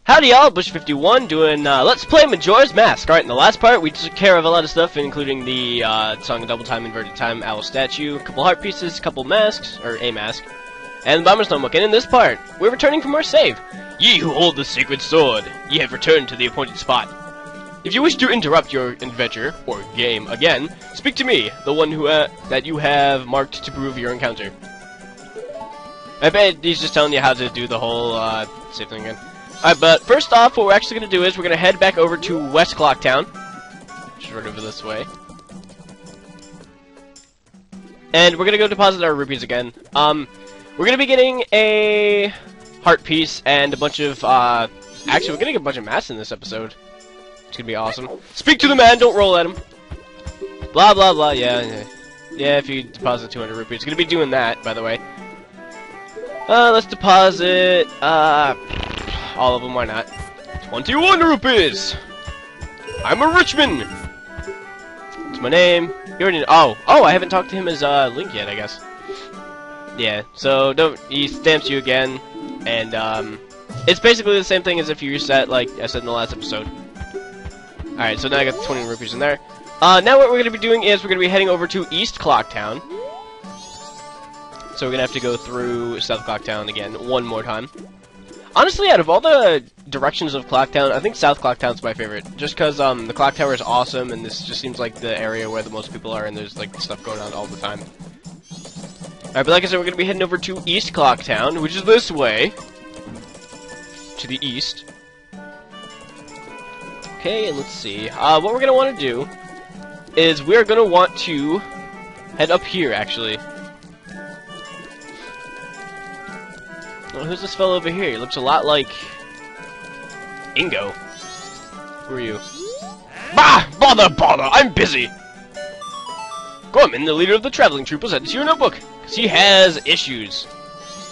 Howdy y'all, Bush51 doing Let's Play Majora's Mask. Alright, in the last part we took care of a lot of stuff, including the song of Double Time, Inverted Time, Owl Statue, a couple heart pieces, a couple masks, or a mask, and the Bomber's Notebook. And in this part, we're returning from our save. Ye who hold the sacred sword, ye have returned to the appointed spot. If you wish to interrupt your adventure, or game, again, speak to me, the one who that you have marked to prove your encounter. I bet he's just telling you how to do the whole save thing again. Alright, but first off, what we're actually going to do is we're going to head back over to West Clocktown. Just right over this way. And we're going to go deposit our rupees again. We're going to be getting a heart piece and a bunch of, actually, we're getting a bunch of masks in this episode. It's going to be awesome. Speak to the man, don't roll at him. Blah, blah, blah, yeah. Yeah, if you deposit 200 rupees. It's going to be doing that, by the way. Let's deposit, all of them, why not? 21 rupees! I'm a rich man! What's my name? You already know. Oh, I haven't talked to him as, Link yet, I guess. Yeah, so, he stamps you again, and, it's basically the same thing as if you reset, like I said in the last episode. Alright, so now I got the 20 rupees in there. Now what we're gonna be doing is we're gonna be heading over to East Clocktown. So we're gonna have to go through South Clocktown again, one more time. Honestly, out of all the directions of Clocktown, I think South Clocktown's my favorite. Just because the clock tower is awesome, and this just seems like the area where the most people are, and there's like stuff going on all the time. Alright, but like I said, we're going to be heading over to East Clocktown, which is this way. To the east. Okay, and let's see. What we're going to want to do is we're going to want to head up here, actually. Oh, who's this fellow over here? He looks a lot like Ingo. Who are you? Bah! Bother! I'm busy! Gorman, the leader of the traveling troupe, will send us your notebook, because he has issues.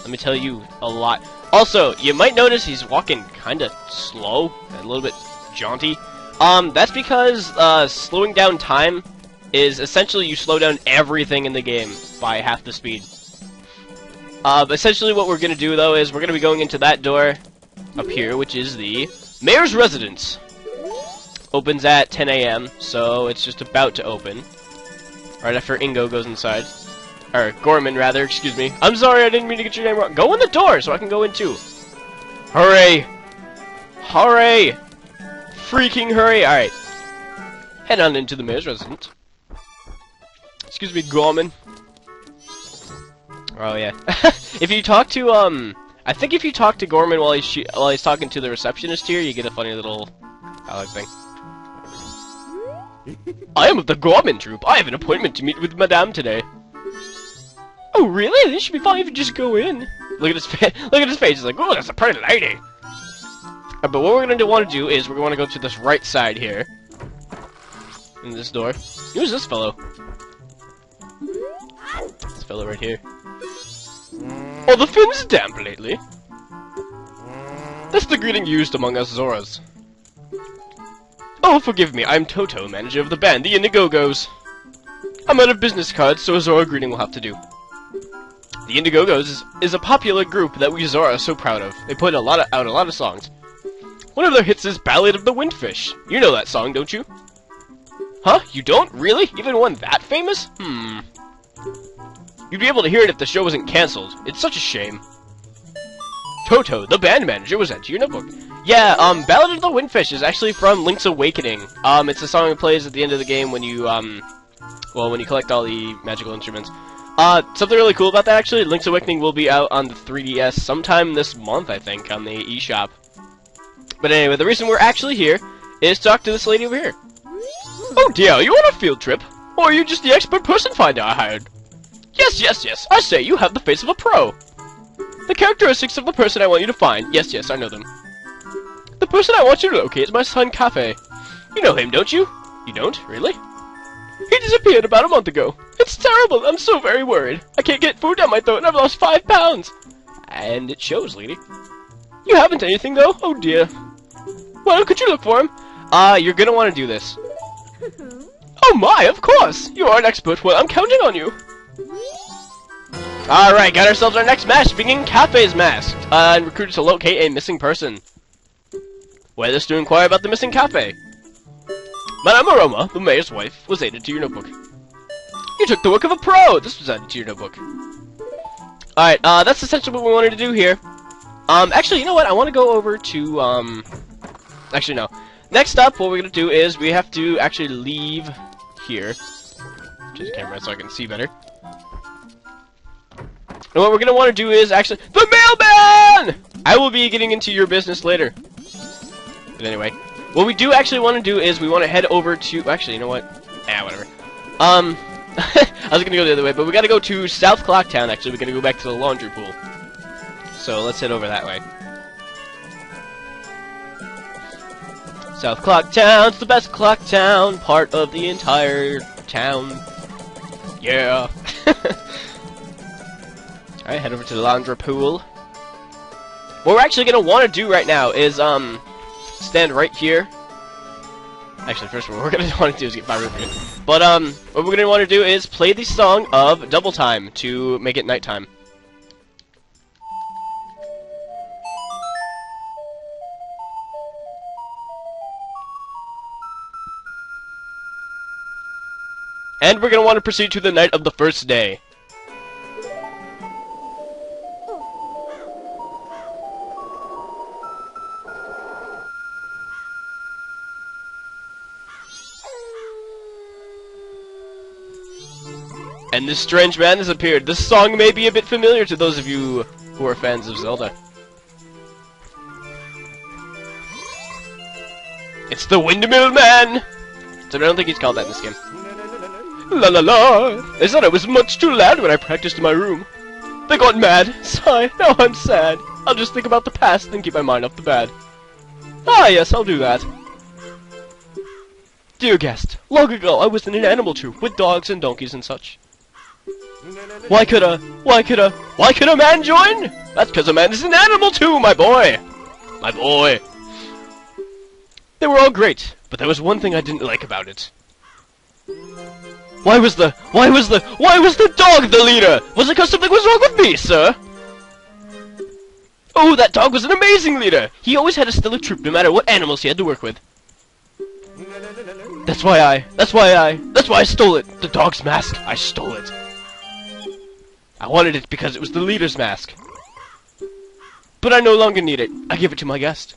Let me tell you a lot. Also, you might notice he's walking kinda slow, and a little bit jaunty. That's because, slowing down time is essentially you slow down everything in the game by half the speed. Essentially what we're going to do, though, is we're going to be going into that door up here, which is the Mayor's Residence. Opens at 10 a.m., so it's just about to open. Right after Ingo goes inside. Or, Gorman, rather, excuse me. I'm sorry, I didn't mean to get your name wrong. Go in the door so I can go in, too. Hurry! Hurry! Freaking hurry! Alright. Head on into the Mayor's Residence. Excuse me, Gorman. Oh yeah. If you talk to I think if you talk to Gorman while he's talking to the receptionist here, you get a funny little dialogue thing. I am of the Gorman troupe. I have an appointment to meet with Madame today. Oh really? This should be fine if you just go in. Look at his face. Look at his face. He's like, oh, that's a pretty lady. But what we're gonna want to do is we're gonna go to this right side here. In this door. Who's this fellow? This fellow right here. Oh, the film's damp lately. That's the greeting used among us Zoras. Oh, forgive me, I'm Toto, manager of the band, the Indigogos. I'm out of business cards, so a Zora greeting will have to do. The Indigogos is a popular group that we Zora are so proud of. They put out a lot of songs. One of their hits is Ballad of the Windfish. You know that song, don't you? Huh? You don't? Really? Even one that famous? You'd be able to hear it if the show wasn't cancelled. It's such a shame. Toto, the band manager, was sent to your notebook. Yeah, Ballad of the Windfish is actually from Link's Awakening. It's a song that plays at the end of the game when you, well, when you collect all the magical instruments. Something really cool about that, actually, Link's Awakening will be out on the 3DS sometime this month, I think, on the eShop. But anyway, the reason we're actually here is to talk to this lady over here. Oh dear, are you on a field trip? Or are you just the expert person finder I hired? Yes, I say, you have the face of a pro. The characteristics of the person I want you to find. Yes, I know them. The person I want you to locate is my son, Kafei. You know him, don't you? You don't? Really? He disappeared about a month ago. It's terrible. I'm so very worried. I can't get food down my throat and I've lost 5 pounds. And it shows, lady. You haven't anything, though? Oh, dear. Well, could you look for him? You're gonna want to do this. Oh my, of course. You are an expert. Well, I'm counting on you. Alright, got ourselves our next mask, being Kafei's mask. And recruited to locate a missing person. Where this to inquire about the missing Kafei. Madame Aroma, the mayor's wife, was added to your notebook. You took the work of a pro! This was added to your notebook. Alright, that's essentially what we wanted to do here. Actually, you know what? I want to go over to, actually, no. Next up, what we're going to do is we have to actually leave here. Change the camera so I can see better. And what we're going to want to do is actually... The mailman! I will be getting into your business later. But anyway, what we do actually want to do is we want to head over to... Actually, you know what? Whatever. I was going to go the other way, but we got to go to South Clocktown, actually. We're going to go back to the laundry pool. So let's head over that way. South Clocktown's the best clock town, part of the entire town. Yeah. Alright, head over to the laundry pool. What we're actually going to want to do right now is, stand right here. Actually, first what we're going to want to do is get 5 Rupee. But, what we're going to want to do is play the song of Double Time to make it nighttime. And we're going to want to proceed to the night of the first day. And this strange man has appeared. This song may be a bit familiar to those of you who are fans of Zelda. It's the Windmill Man! So I don't think he's called that in this game. La la la! They said I was much too loud when I practiced in my room. They got mad. Sigh, now I'm sad. I'll just think about the past and keep my mind off the bad. Ah yes, I'll do that. Dear guest, long ago I was in an animal troupe with dogs and donkeys and such. Why could a man join? That's because a man is an animal too, my boy! My boy! They were all great, but there was one thing I didn't like about it. Why was the dog the leader? Was it because something was wrong with me, sir? Oh, that dog was an amazing leader! He always had a stellar troop no matter what animals he had to work with. That's why I stole it! The dog's mask! I stole it! I wanted it because it was the leader's mask. But I no longer need it. I give it to my guest.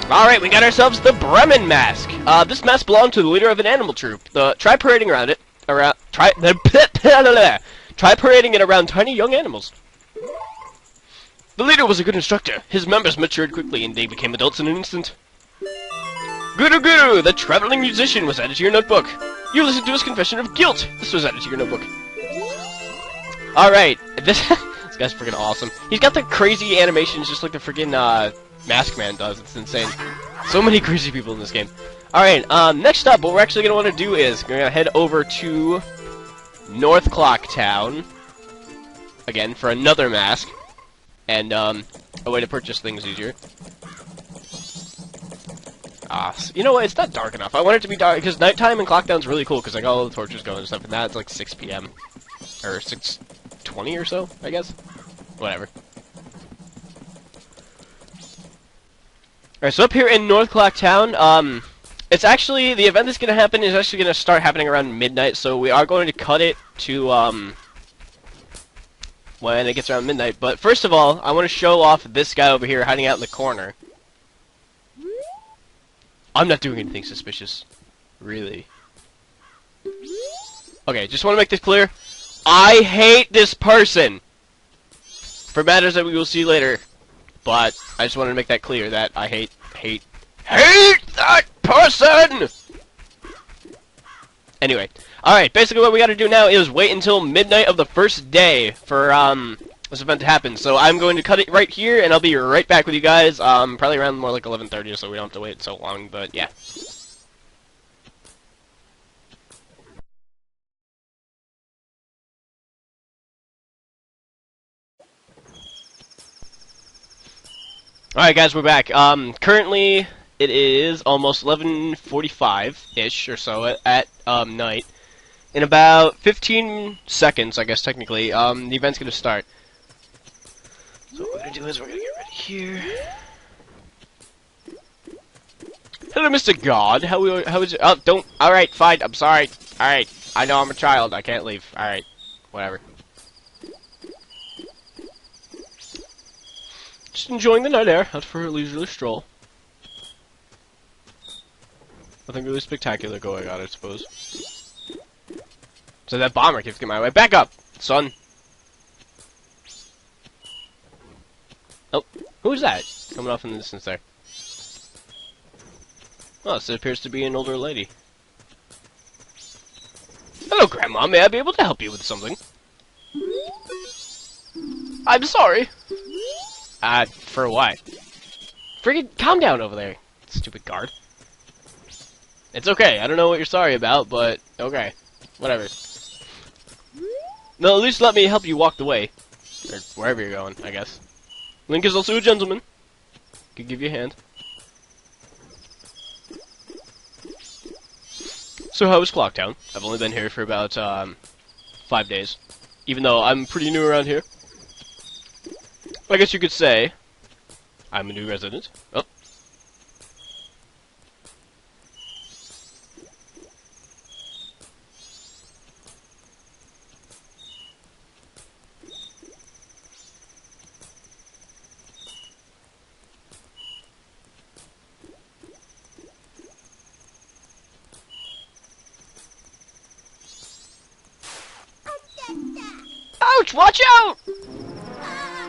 Alright, we got ourselves the Bremen mask. This mask belonged to the leader of an animal troop. Try parading it around tiny young animals. The leader was a good instructor. His members matured quickly and they became adults in an instant. Guru Guru, the traveling musician, was added to your notebook. You listened to his confession of guilt. This was added to your notebook. Alright, this guy's freaking awesome. He's got the crazy animations just like the freaking Mask Man does. It's insane. So many crazy people in this game. Alright, next up, what we're actually going to want to do is we're going to head over to North Clocktown again for another mask. And a way to purchase things easier. You know what? It's not dark enough. I want it to be dark because nighttime in Clocktown's really cool because I got all the torches going and stuff. And that's like 6 p.m. or 6:20 or so, I guess. Whatever. Alright, so up here in North Clocktown, it's actually the event that's gonna happen is actually gonna start happening around midnight. So we are going to cut it to when it gets around midnight. But first of all, I want to show off this guy over here hiding out in the corner. I'm not doing anything suspicious. Really. Okay, just want to make this clear. I hate this person! For matters that we will see later. But, I just wanted to make that clear that I hate that person! Anyway. Alright, basically what we gotta do now is wait until midnight of the first day for, this event to happen. So I'm going to cut it right here, and I'll be right back with you guys, probably around more like 11:30, so we don't have to wait so long, but yeah. Alright guys, we're back. Currently, it is almost 11:45-ish or so at night. In about 15 seconds, I guess, technically, the event's gonna start. So what we're gonna do is we're gonna get ready here. Hello, Mr. God. How is it? Oh, don't. All right, fine. I'm sorry. All right. I know I'm a child. I can't leave. All right. Whatever. Just enjoying the night air. Out for a leisurely stroll. Nothing really spectacular going on, I suppose. So that bomber keeps getting my way. Back up, son. Oh, who's that? Coming off in the distance there. Oh, this appears to be an older lady. Hello, Grandma. May I be able to help you with something? I'm sorry. For what? Friggin' calm down over there, stupid guard. It's okay. I don't know what you're sorry about, but okay. Whatever. No, at least let me help you walk the way. Or wherever you're going, I guess. Link is also a gentleman. Could give you a hand. So how was Clocktown? I've only been here for about 5 days. Even though I'm pretty new around here. I guess you could say I'm a new resident. Oh. Ouch! Watch out!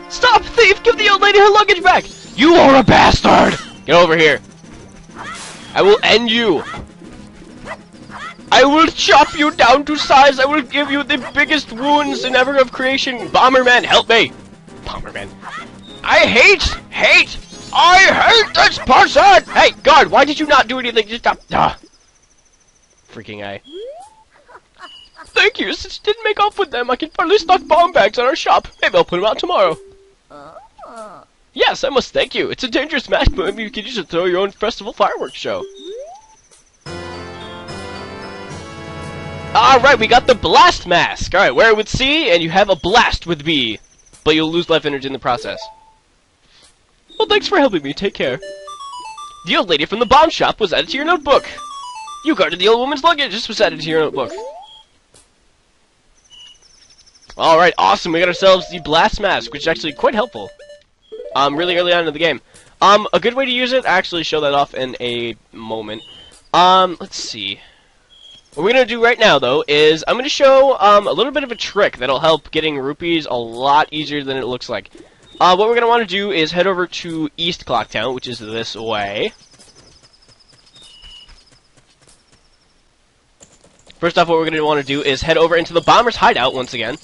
Stop, thief! Give the old lady her luggage back! You are a bastard! Get over here. I will end you. I will chop you down to size. I will give you the biggest wounds in ever of creation. Bomberman, help me. Bomberman. I hate. I hate this person! Hey, guard, why did you not do anything? Just stop. Freaking A. Thank you, since you didn't make off with them, I can finally stock bomb bags in our shop. Maybe I'll put them out tomorrow. Yes, I must thank you. It's a dangerous match, but maybe you could use it to throw your own festival fireworks show. Alright, we got the Blast Mask. Alright, wear it with C, and you have a blast with B. But you'll lose life energy in the process. Well, thanks for helping me. Take care. The old lady from the bomb shop was added to your notebook. You guarded the old woman's luggage. This was added to your notebook. Alright, awesome. We got ourselves the Blast Mask, which is actually quite helpful. Really early on in the game. A good way to use it, I actually show that off in a moment. Let's see. What we're going to do right now, though, is I'm going to show a little bit of a trick that'll help getting rupees a lot easier than it looks like. What we're going to want to do is head over to East Clocktown, which is this way. First off, what we're going to want to do is head over into the Bomber's Hideout once again.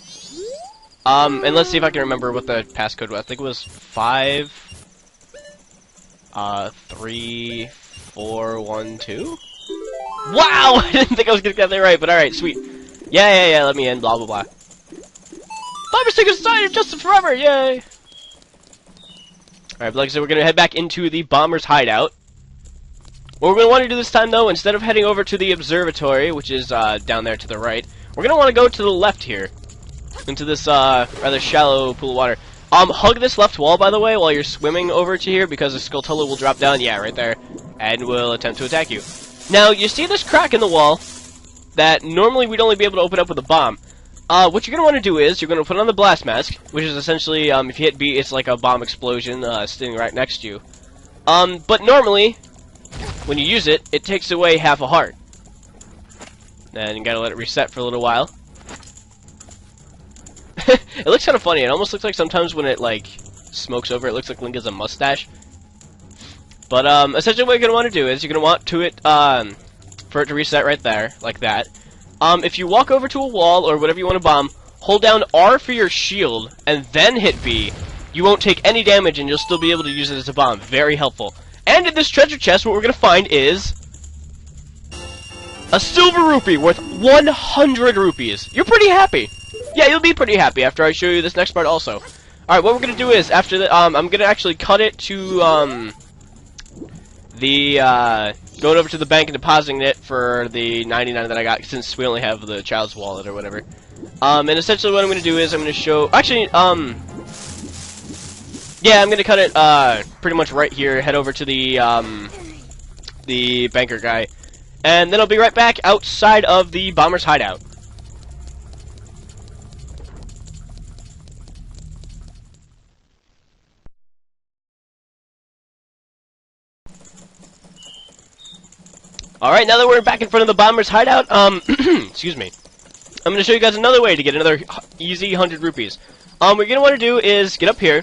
And let's see if I can remember what the passcode was. I think it was 5, 3, 4, 1, 2? Wow! I didn't think I was gonna get that right, but alright, sweet. Yeah, let me in, blah, blah, blah. Bomber's taking aside, justice forever, yay! Alright, but like I said, we're gonna head back into the Bomber's Hideout. What we're gonna want to do this time, though, instead of heading over to the observatory, which is down there to the right, we're gonna want to go to the left here. Into this rather shallow pool of water. Hug this left wall, by the way, while you're swimming over to here, because the Skulltula will drop down, yeah, right there, and will attempt to attack you. Now, you see this crack in the wall that normally we'd only be able to open up with a bomb. What you're going to want to do is, you're going to put on the Blast Mask, which is essentially, if you hit B, it's like a bomb explosion sitting right next to you. But normally, when you use it, it takes away half a heart. And you gotta let it reset for a little while. It looks kind of funny. It almost looks like sometimes when it, like, smokes over, it looks like Link has a mustache. But, essentially what you're going to want to do is, you're going to want to it, for it to reset right there, like that. If you walk over to a wall, or whatever you want to bomb, hold down R for your shield, and then hit B. You won't take any damage, and you'll still be able to use it as a bomb. Very helpful. And in this treasure chest, what we're going to find is a Silver Rupee worth 100 rupees. You're pretty happy. Yeah, you'll be pretty happy after I show you this next part also. Alright, what we're going to do is, after the, I'm going to actually cut it to, going over to the bank and depositing it for the 99 that I got, since we only have the child's wallet or whatever. And essentially what I'm going to do is, I'm going to show, actually, Yeah, I'm gonna cut it pretty much right here. Head over to the banker guy, and then I'll be right back outside of the bomber's hideout. Alright, now that we're back in front of the bomber's hideout, excuse me. I'm going to show you guys another way to get another easy 100 rupees. What you're going to want to do is get up here,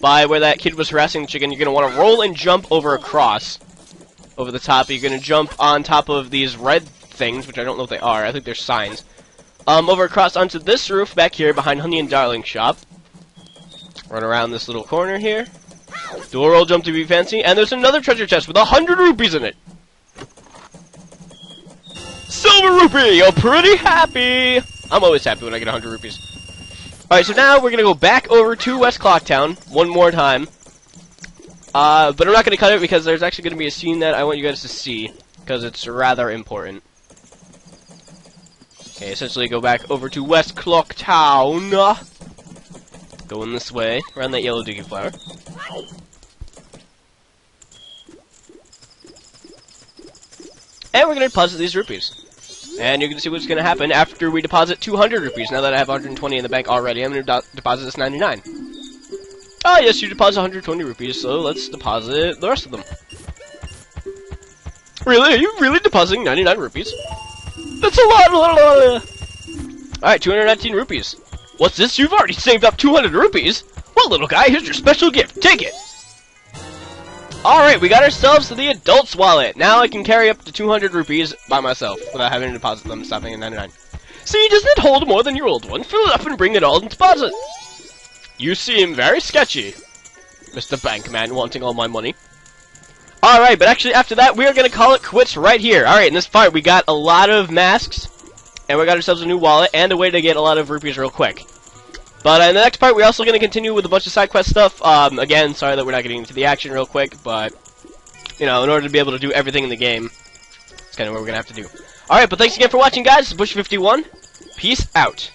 by where that kid was harassing the chicken. You're going to want to roll and jump over across, over the top. You're going to jump on top of these red things, which I don't know what they are. I think they're signs. Over across onto this roof back here behind Honey and Darling's shop. Run around this little corner here. Do a roll jump to be fancy, and there's another treasure chest with 100 rupees in it. Silver Rupee! You're pretty happy! I'm always happy when I get 100 rupees. Alright, so now we're gonna go back over to West Clocktown one more time. But I'm not gonna cut it because there's actually gonna be a scene that I want you guys to see, because it's rather important. Okay, essentially go back over to West Clocktown. Going this way, around that yellow diggy flower. And we're gonna deposit these rupees. And you're going to see what's going to happen after we deposit 200 rupees. Now that I have 120 in the bank already, I'm going to deposit this 99. Oh, yes, you deposit 120 rupees, so let's deposit the rest of them. Really? Are you really depositing 99 rupees? That's a lot! Alright, 219 rupees. What's this? You've already saved up 200 rupees? Well, little guy, here's your special gift. Take it! Alright, we got ourselves to the adult's wallet. Now I can carry up to 200 rupees by myself without having to deposit them, stopping at 99. See, doesn't it hold more than your old one? Fill it up and bring it all in deposit. You seem very sketchy, Mr. Bankman, wanting all my money. Alright, but actually after that, we are going to call it quits right here. Alright, in this part, we got a lot of masks, and we got ourselves a new wallet, and a way to get a lot of rupees real quick. But in the next part, we're also going to continue with a bunch of side quest stuff. Again, sorry that we're not getting into the action real quick, but, you know, in order to be able to do everything in the game, it's kind of what we're going to have to do. Alright, but thanks again for watching, guys. This is Bush51. Peace out.